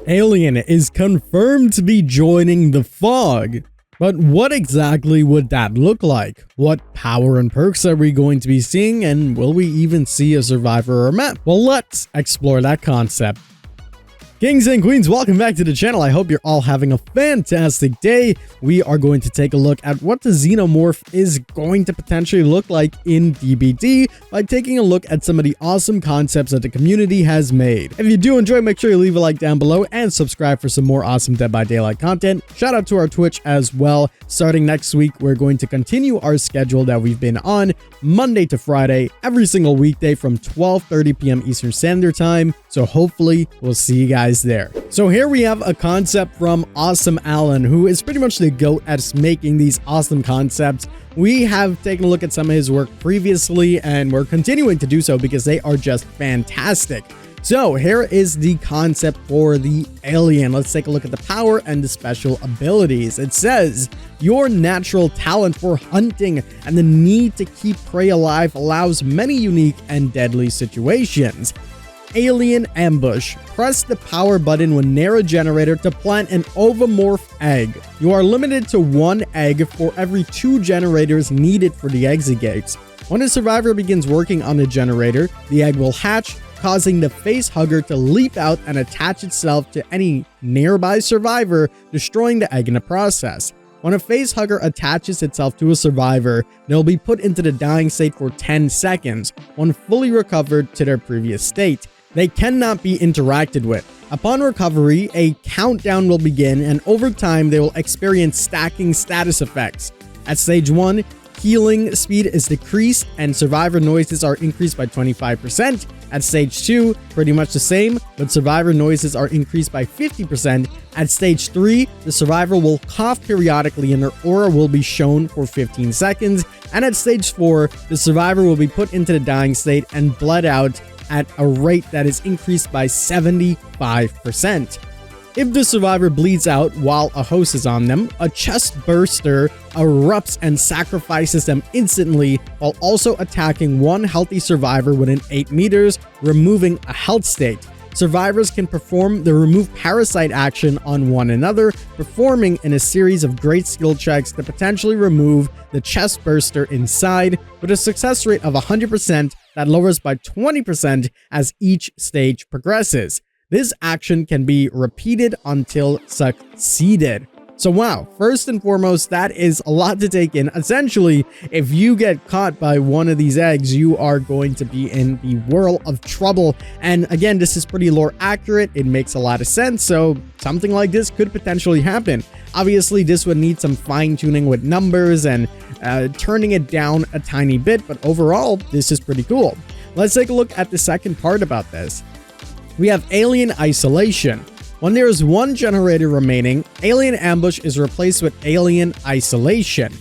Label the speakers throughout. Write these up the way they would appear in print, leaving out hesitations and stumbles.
Speaker 1: Alien is confirmed to be joining the fog. But what exactly would that look like? What power and perks are we going to be seeing, and will we even see a survivor or map? Well, let's explore that concept. Kings and queens, welcome back to the channel. I hope you're all having a fantastic day. We are going to take a look at what the xenomorph is going to potentially look like in DBD by taking a look at some of the awesome concepts that the community has made. If you do enjoy, make sure you leave a like down below and subscribe for some more awesome Dead by Daylight content. Shout out to our Twitch as well. Starting next week, we're going to continue our schedule that we've been on Monday to Friday, every single weekday from 12:30 p.m. Eastern Standard Time. So hopefully we'll see you guys there. So here we have a concept from Awesome Alan, who is pretty much the GOAT at making these awesome concepts. We have taken a look at some of his work previously, and we're continuing to do so because they are just fantastic. So here is the concept for the alien. Let's take a look at the power and the special abilities. It says, your natural talent for hunting and the need to keep prey alive allows many unique and deadly situations. Alien ambush. Press the power button when near a generator to plant an ovomorph egg. You are limited to one egg for every 2 generators needed for the exegates. When a survivor begins working on a generator, the egg will hatch, causing the face hugger to leap out and attach itself to any nearby survivor, destroying the egg in the process. When a face hugger attaches itself to a survivor, they'll be put into the dying state for 10 seconds, when fully recovered to their previous state. They cannot be interacted with. Upon recovery, a countdown will begin, and over time, they will experience stacking status effects. At stage 1, healing speed is decreased and survivor noises are increased by 25%. At stage 2, pretty much the same, but survivor noises are increased by 50%. At stage 3, the survivor will cough periodically and their aura will be shown for 15 seconds. And at stage 4, the survivor will be put into the dying state and bled out at a rate that is increased by 75%. If the survivor bleeds out while a host is on them, a chest burster erupts and sacrifices them instantly while also attacking one healthy survivor within 8 meters, removing a health state. Survivors can perform the remove parasite action on one another, performing in a series of great skill checks to potentially remove the chest burster inside, with a success rate of 100% that lowers by 20% as each stage progresses. This action can be repeated until succeeded. So wow, first and foremost, that is a lot to take in. Essentially, if you get caught by one of these eggs, you are going to be in the world of trouble. And again, this is pretty lore accurate. It makes a lot of sense. So something like this could potentially happen. Obviously, this would need some fine tuning with numbers and turning it down a tiny bit. But overall, this is pretty cool. Let's take a look at the second part about this. We have alien isolation. When there is one generator remaining, alien ambush is replaced with alien isolation.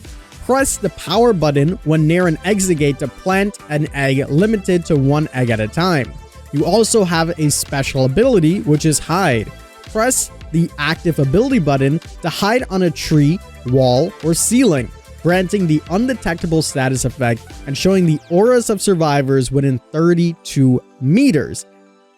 Speaker 1: Press the power button when near an exegate to plant an egg, limited to 1 egg at a time. You also have a special ability, which is hide. Press the active ability button to hide on a tree, wall, or ceiling, granting the undetectable status effect and showing the auras of survivors within 32 meters.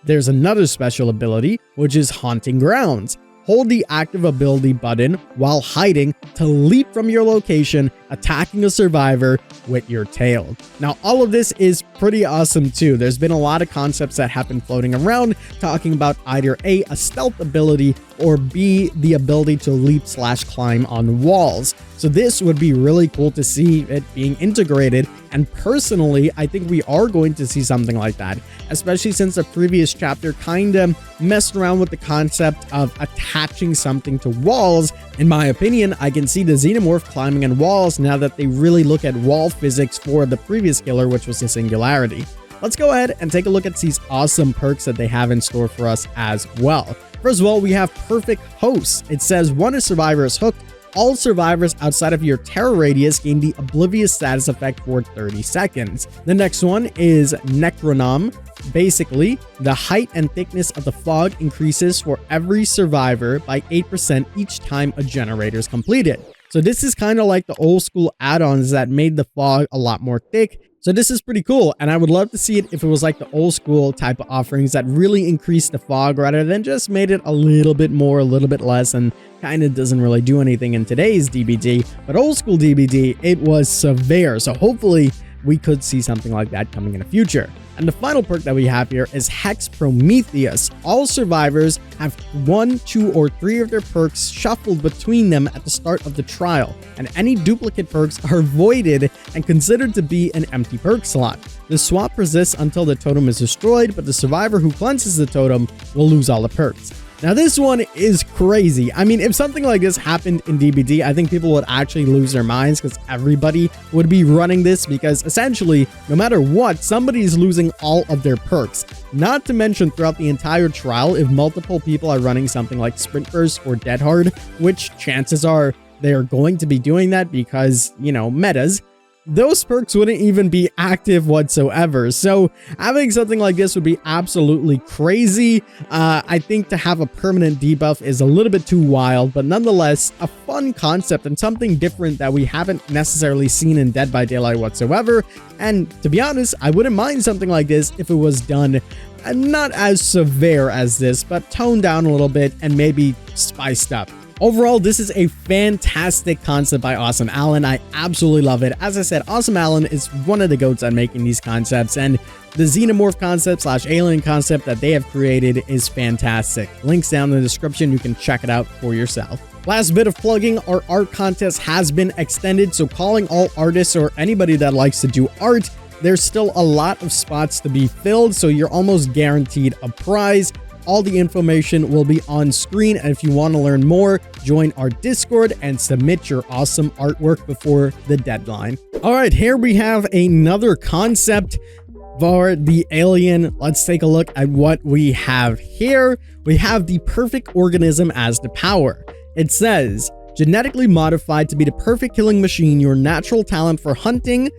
Speaker 1: There's another special ability, which is Haunting Grounds. Hold the active ability button while hiding to leap from your location, attacking a survivor with your tail. Now, all of this is pretty awesome too. There's been a lot of concepts that have been floating around talking about either A, a stealth ability, or B, the ability to leap/climb on walls. So this would be really cool to see it being integrated. And personally, I think we are going to see something like that, especially since the previous chapter kind of messed around with the concept of attaching something to walls. In my opinion, I can see the xenomorph climbing on walls now that they really look at wall physics for the previous killer, which was the singularity. Let's go ahead and take a look at these awesome perks that they have in store for us as well. First of all, we have Perfect Host. It says, when a survivor is hooked, all survivors outside of your terror radius gain the oblivious status effect for 30 seconds. The next one is Necronom. Basically, the height and thickness of the fog increases for every survivor by 8% each time a generator is completed. So this is kind of like the old school add-ons that made the fog a lot more thick. So this is pretty cool, and I would love to see it if it was like the old school type of offerings that really increased the fog rather than just made it a little bit more, a little bit less, and kind of doesn't really do anything in today's DBD. But old school DBD, it was severe, so hopefully we could see something like that coming in the future. And the final perk that we have here is Hex Prometheus. All survivors have 1, 2, or 3 of their perks shuffled between them at the start of the trial, and any duplicate perks are voided and considered to be an empty perk slot. The swap persists until the totem is destroyed, but the survivor who cleanses the totem will lose all the perks. Now this one is crazy. I mean, if something like this happened in DBD, I think people would actually lose their minds because everybody would be running this, because essentially, no matter what, somebody is losing all of their perks. Not to mention throughout the entire trial, if multiple people are running something like Sprint Burst or Dead Hard, which chances are they're going to be doing that because, you know, metas, those perks wouldn't even be active whatsoever. So having something like this would be absolutely crazy. I think to have a permanent debuff is a little bit too wild, but nonetheless, a fun concept and something different that we haven't necessarily seen in Dead by Daylight whatsoever. And to be honest, I wouldn't mind something like this if it was done not as severe as this, but toned down a little bit and maybe spiced up. Overall, this is a fantastic concept by Awesome Alan. I absolutely love it. As I said, Awesome Alan is one of the goats at making these concepts, and the xenomorph concept / alien concept that they have created is fantastic. Links down in the description, you can check it out for yourself. Last bit of plugging, our art contest has been extended, so calling all artists or anybody that likes to do art, there's still a lot of spots to be filled, so you're almost guaranteed a prize. All the information will be on screen, and if you want to learn more, join our Discord and submit your awesome artwork before the deadline. All right, here we have another concept for the alien. Let's take a look at what we have here. We have the perfect organism as the power. It says, genetically modified to be the perfect killing machine, your natural talent for hunting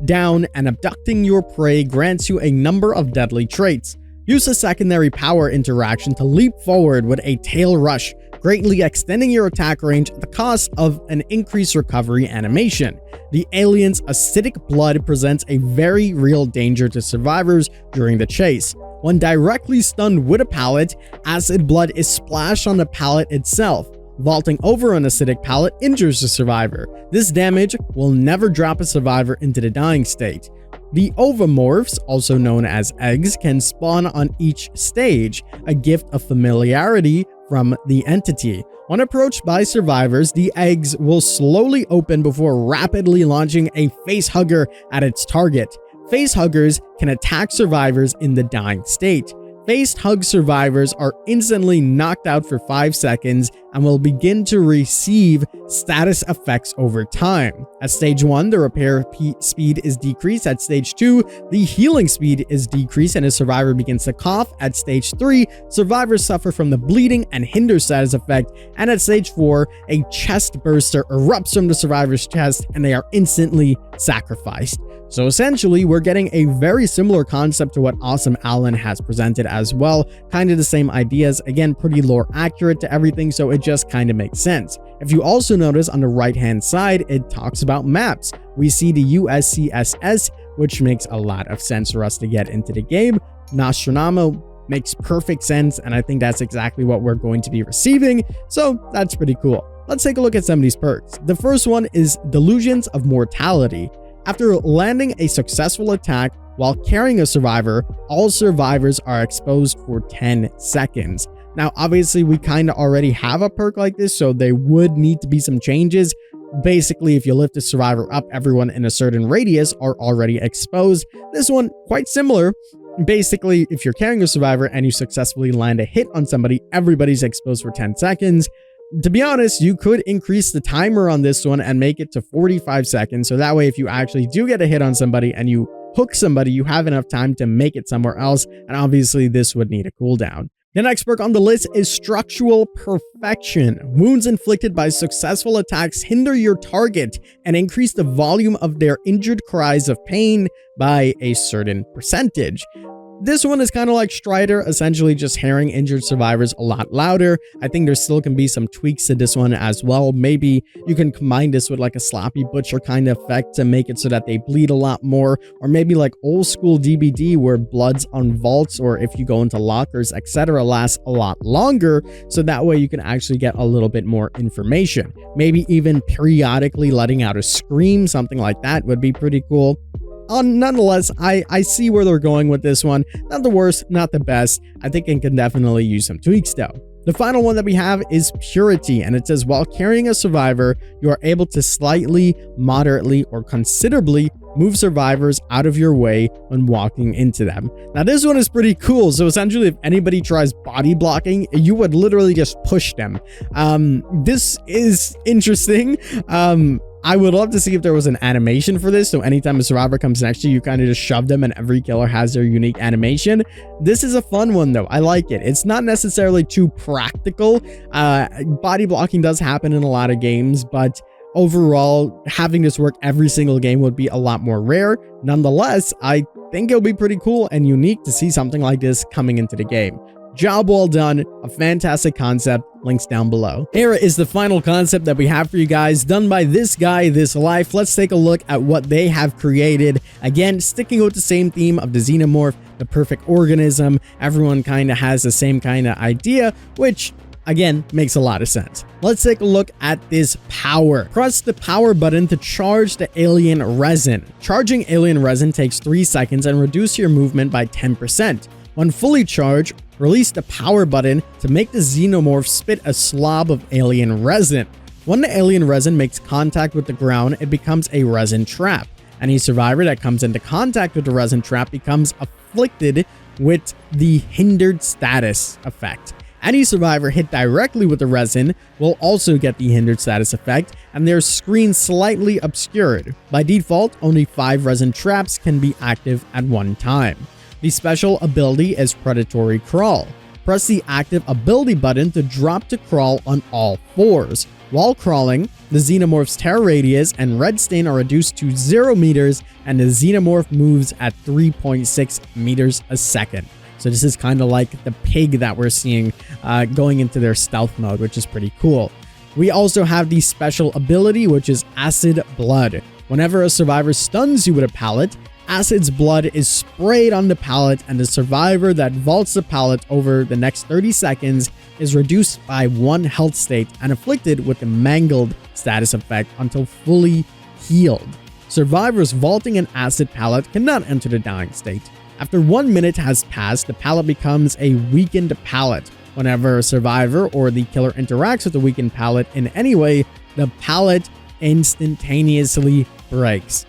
Speaker 1: down and abducting your prey grants you a number of deadly traits. Use a secondary power interaction to leap forward with a tail rush, greatly extending your attack range at the cost of an increased recovery animation. The alien's acidic blood presents a very real danger to survivors during the chase. When directly stunned with a pallet, acid blood is splashed on the pallet itself. Vaulting over an acidic pallet injures the survivor. This damage will never drop a survivor into the dying state. The ovomorphs, also known as eggs, can spawn on each stage, a gift of familiarity from the entity. When approached by survivors, the eggs will slowly open before rapidly launching a facehugger at its target. Facehuggers can attack survivors in the dying state. Faced hug survivors are instantly knocked out for 5 seconds and will begin to receive status effects over time. At stage 1, the repair speed is decreased. At stage 2, the healing speed is decreased and a survivor begins to cough. At stage 3, survivors suffer from the bleeding and hinder status effect. And at stage 4, a chest burster erupts from the survivor's chest and they are instantly sacrificed. So essentially, we're getting a very similar concept to what Awesome Alan has presented as well. Kind of the same ideas, again, pretty lore accurate to everything, so it just kind of makes sense. If you also notice on the right-hand side, it talks about maps. We see the USCSS, which makes a lot of sense for us to get into the game. Nostromo makes perfect sense, and I think that's exactly what we're going to be receiving, so that's pretty cool. Let's take a look at some of these perks. The first one is Delusions of Mortality. After landing a successful attack while carrying a survivor, all survivors are exposed for 10 seconds. Now, obviously, we kind of already have a perk like this, so there would need to be some changes. Basically, if you lift a survivor up, everyone in a certain radius are already exposed. This one, quite similar. Basically, if you're carrying a survivor and you successfully land a hit on somebody, everybody's exposed for 10 seconds. To be honest, you could increase the timer on this one and make it to 45 seconds. So that way, if you actually do get a hit on somebody and you hook somebody, you have enough time to make it somewhere else. And obviously, this would need a cooldown. The next perk on the list is Structural Perfection. Wounds inflicted by successful attacks hinder your target and increase the volume of their injured cries of pain by a certain percentage. This one is kind of like Strider, essentially just hearing injured survivors a lot louder. I think there still can be some tweaks to this one as well. Maybe you can combine this with like a Sloppy Butcher kind of effect to make it so that they bleed a lot more, or maybe like old school DBD where bloods on vaults, or if you go into lockers, etc., lasts a lot longer, so that way you can actually get a little bit more information. Maybe even periodically letting out a scream, something like that would be pretty cool. Nonetheless, I see where they're going with this one. Not the worst, not the best. I think it can definitely use some tweaks though. The final one that we have is Purity, and it says while carrying a survivor, you are able to slightly, moderately, or considerably move survivors out of your way when walking into them. Now this one is pretty cool. So essentially, if anybody tries body blocking, you would literally just push them. This is interesting. I would love to see if there was an animation for this. So anytime a survivor comes next to you, you kind of just shove them and every killer has their unique animation. This is a fun one though. I like it. It's not necessarily too practical. Body blocking does happen in a lot of games, but overall, having this work every single game would be a lot more rare. Nonetheless, I think it'll be pretty cool and unique to see something like this coming into the game. Job well done, a fantastic concept, links down below. Here is the final concept that we have for you guys, done by this guy, This Life. Let's take a look at what they have created. Again, sticking with the same theme of the xenomorph, the perfect organism. Everyone kind of has the same kind of idea, which again makes a lot of sense. Let's take a look at this power. Press the power button to charge the alien resin. Charging alien resin takes 3 seconds and reduce your movement by 10%. When fully charged, release the power button to make the xenomorph spit a slob of alien resin. When the alien resin makes contact with the ground, it becomes a resin trap. Any survivor that comes into contact with the resin trap becomes afflicted with the hindered status effect. Any survivor hit directly with the resin will also get the hindered status effect, and their screen slightly obscured. By default, only 5 resin traps can be active at one time. The special ability is Predatory Crawl. Press the active ability button to drop to crawl on all 4s. While crawling, the xenomorph's terror radius and red stain are reduced to 0 meters, and the xenomorph moves at 3.6 meters a second. So this is kind of like the pig that we're seeing going into their stealth mode, which is pretty cool. We also have the special ability, which is Acid Blood. Whenever a survivor stuns you with a pallet, Acid's blood is sprayed on the pallet, and the survivor that vaults the pallet over the next 30 seconds is reduced by 1 health state and afflicted with the mangled status effect until fully healed. Survivors vaulting an acid pallet cannot enter the dying state. After 1 minute has passed, the pallet becomes a weakened pallet. Whenever a survivor or the killer interacts with the weakened pallet in any way, the pallet instantaneously breaks.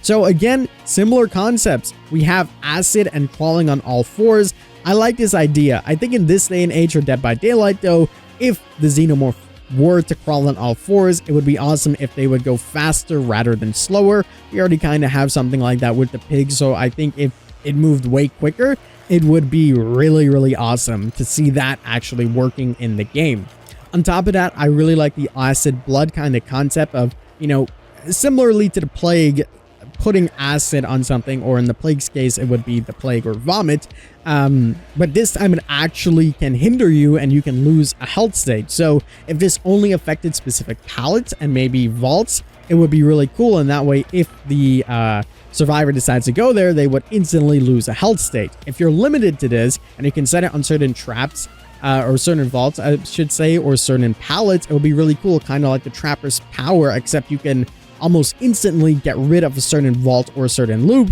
Speaker 1: So again, similar concepts. We have acid and crawling on all 4s. I like this idea. I think in this day and age for Dead by Daylight though, if the xenomorph were to crawl on all 4s, it would be awesome if they would go faster rather than slower. We already kind of have something like that with the pig, so I think if it moved way quicker, it would be really, really awesome to see that actually working in the game. On top of that, I really like the acid blood kind of concept of, you know, similarly to the plague, putting acid on something, or in the plague's case, it would be the plague or vomit. But this time it actually can hinder you and you can lose a health state. So if this only affected specific pallets and maybe vaults, it would be really cool. And that way, if the survivor decides to go there, they would instantly lose a health state. If you're limited to this and you can set it on certain traps, or certain vaults, I should say, or certain pallets, it would be really cool, kind of like the Trapper's Power, except you can almost instantly get rid of a certain vault or a certain loop,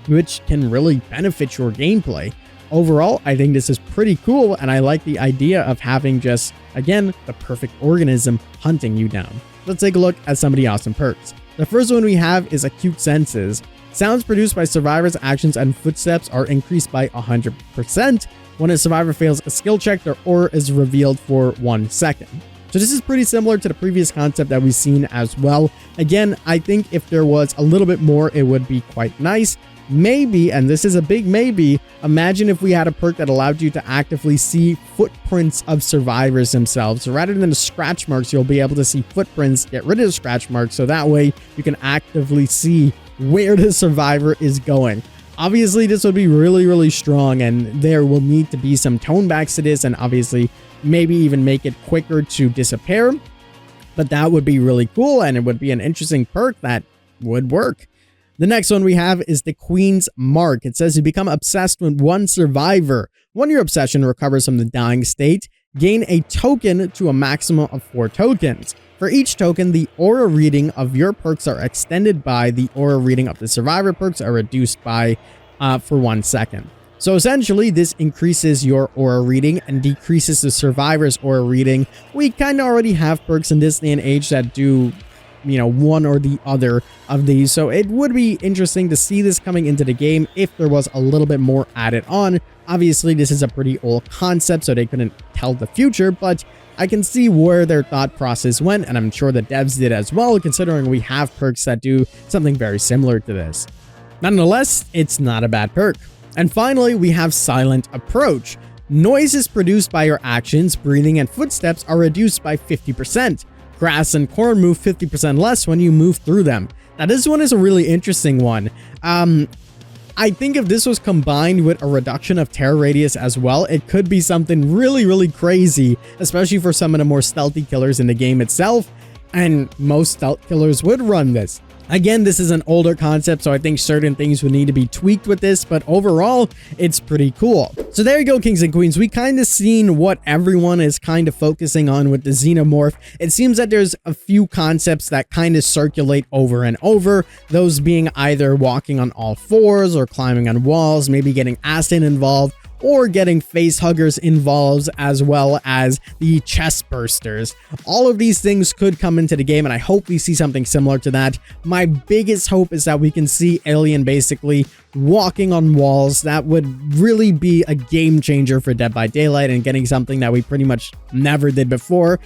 Speaker 1: which can really benefit your gameplay. Overall, I think this is pretty cool, and I like the idea of having just, again, the perfect organism hunting you down. Let's take a look at some of the awesome perks. The first one we have is Acute Senses. Sounds produced by survivors' actions and footsteps are increased by 100%. When a survivor fails a skill check, their aura is revealed for 1 second. So this is pretty similar to the previous concept that we've seen as well. Again, I think if there was a little bit more, it would be quite nice. Maybe, and this is a big maybe, imagine if we had a perk that allowed you to actively see footprints of survivors themselves. So rather than the scratch marks, you'll be able to see footprints, get rid of the scratch marks, so that way you can actively see where the survivor is going. Obviously, this would be really strong, and there will need to be some tone backs to this, and obviously maybe even make it quicker to disappear. But that would be really cool, and it would be an interesting perk that would work. The next one we have is the Queen's Mark. It says you become obsessed with one survivor. When your obsession recovers from the dying state, gain a token to a maximum of 4 tokens. For each token, the aura reading of your perks are extended by the aura reading of the survivor perks are reduced by for 1 second. So essentially, this increases your aura reading and decreases the survivor's aura reading. We kind of already have perks in this day and age that do, you know, one or the other of these. So it would be interesting to see this coming into the game if there was a little bit more added on. Obviously, this is a pretty old concept, so they couldn't tell the future, but I can see where their thought process went, and I'm sure the devs did as well, considering we have perks that do something very similar to this. Nonetheless, it's not a bad perk. And finally, we have Silent Approach. Noises produced by your actions, breathing, and footsteps are reduced by 50%. Grass and corn move 50% less when you move through them. Now, this one is a really interesting one. I think if this was combined with a reduction of terror radius as well, it could be something really crazy, especially for some of the more stealthy killers in the game itself. And most stealth killers would run this. Again, this is an older concept, so I think certain things would need to be tweaked with this, but overall, it's pretty cool. So there you go, kings and queens. We kind of seen what everyone is kind of focusing on with the xenomorph. It seems that there's a few concepts that kind of circulate over and over, those being either walking on all fours or climbing on walls, maybe getting acid involved, or getting face huggers involved, as well as the chest bursters. All of these things could come into the game, and I hope we see something similar to that. My biggest hope is that we can see Alien basically walking on walls. That would really be a game changer for Dead by Daylight and getting something that we pretty much never did before.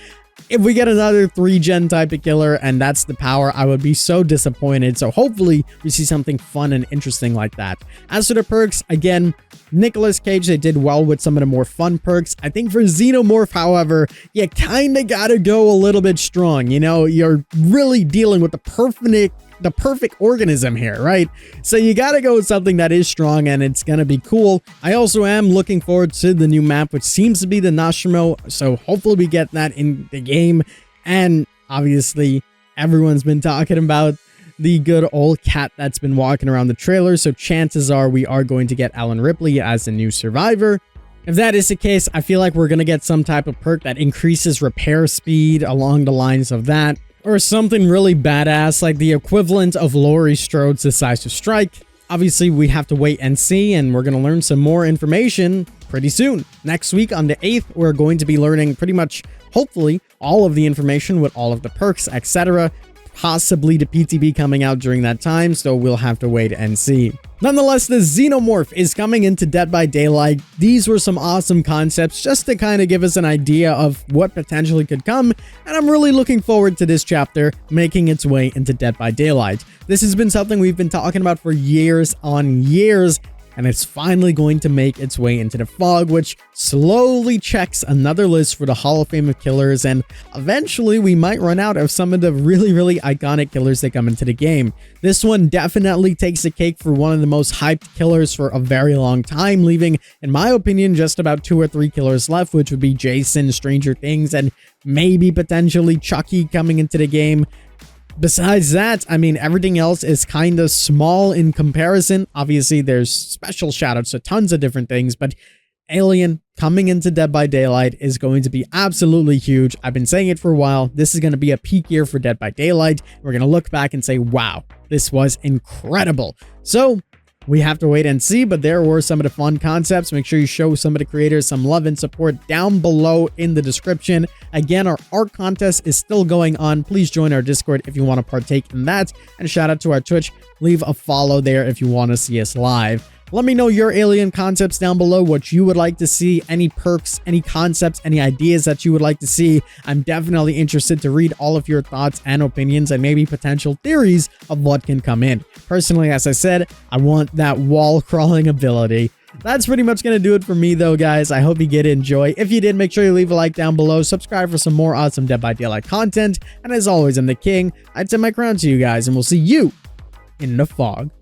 Speaker 1: If we get another 3-gen type of killer and that's the power, I would be so disappointed. So hopefully we see something fun and interesting like that. As for the perks, again, Nicolas Cage, they did well with some of the more fun perks. I think for Xenomorph, however, you kind of got to go a little bit strong. You know, you're really dealing with the perfect organism here, right? So you got to go with something that is strong and it's going to be cool. I also am looking forward to the new map, which seems to be the Nostromo. So hopefully we get that in the game. And obviously everyone's been talking about the good old cat that's been walking around the trailer. So chances are we are going to get Ellen Ripley as the new survivor. If that is the case, I feel like we're going to get some type of perk that increases repair speed along the lines of that. Or something really badass like the equivalent of Laurie Strode's Decisive Strike. Obviously, we have to wait and see, and we're going to learn some more information pretty soon. Next week on the 8th, we're going to be learning pretty much, hopefully, all of the information with all of the perks, etc. Possibly the PTB coming out during that time, so we'll have to wait and see. Nonetheless, the Xenomorph is coming into Dead by Daylight. These were some awesome concepts just to kind of give us an idea of what potentially could come, and I'm really looking forward to this chapter making its way into Dead by Daylight. This has been something we've been talking about for years on years, and it's finally going to make its way into the fog, which slowly checks another list for the Hall of Fame of killers, and eventually we might run out of some of the really iconic killers that come into the game. This one definitely takes the cake for one of the most hyped killers for a very long time, leaving, in my opinion, just about 2 or 3 killers left, which would be Jason, Stranger Things, and maybe potentially Chucky coming into the game. Besides that, I mean, everything else is kind of small in comparison. Obviously, there's special shoutouts to tons of different things, but Alien coming into Dead by Daylight is going to be absolutely huge. I've been saying it for a while. This is going to be a peak year for Dead by Daylight. We're going to look back and say, wow, this was incredible. So we have to wait and see, but there were some of the fun concepts. Make sure you show some of the creators some love and support down below in the description. Again, our art contest is still going on. Please join our Discord if you want to partake in that. And shout out to our Twitch. Leave a follow there if you want to see us live. Let me know your Alien concepts down below, what you would like to see, any perks, any concepts, any ideas that you would like to see. I'm definitely interested to read all of your thoughts and opinions and maybe potential theories of what can come in. Personally, as I said, I want that wall crawling ability. That's pretty much going to do it for me though, guys. I hope you get to enjoy. If you did, make sure you leave a like down below, subscribe for some more awesome Dead by Daylight content, and as always, I'm the King. I tip my crown to you guys, and we'll see you in the fog.